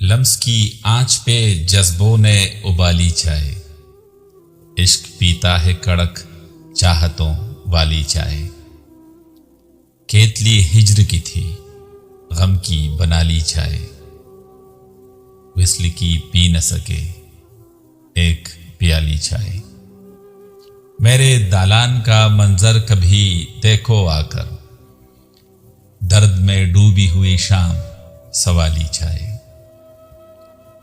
Lumps की आंच पे जज्बों ने उबाली चाय, इश्क पीता है कड़क चाहतों वाली चाय। केतली हिज्र की थी गम की बना ली चाय, विस्ल की पी न सके एक प्याली चाय। मेरे दालान का मंजर कभी देखो आकर, दर्द में डूबी हुई शाम सवाली चाय।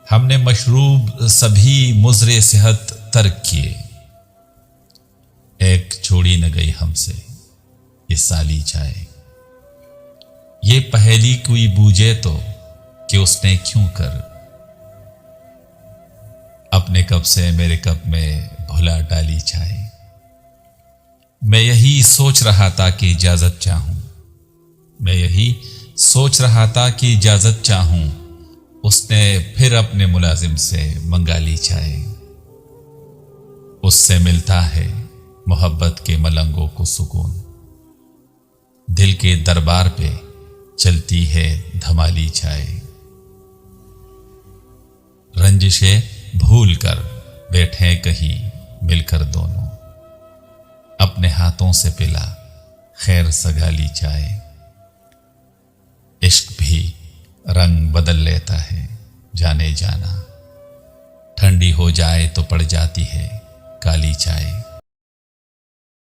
हमने मशरूब सभी मुज़रे सेहत तर्क किए, एक छोड़ी न गई हमसे ये साली चाय। ये पहेली कोई बूझे तो कि उसने क्यों कर अपने कप से मेरे कप में भुला डाली चाय। मैं यही सोच रहा था कि इजाजत चाहूं, मैं यही सोच रहा था कि इजाजत चाहूं, उसने फिर अपने मुलाजिम से मंगा ली चाय। उससे मिलता है मोहब्बत के मलंगों को सुकून, दिल के दरबार पे चलती है धमाली चाय। रंजिशे भूल कर बैठे कहीं मिलकर दोनों, अपने हाथों से पिला खैर सगाली चाय। इश्क भी रंग बदल लेता है जाने जाना, ठंडी हो जाए तो पड़ जाती है काली चाय।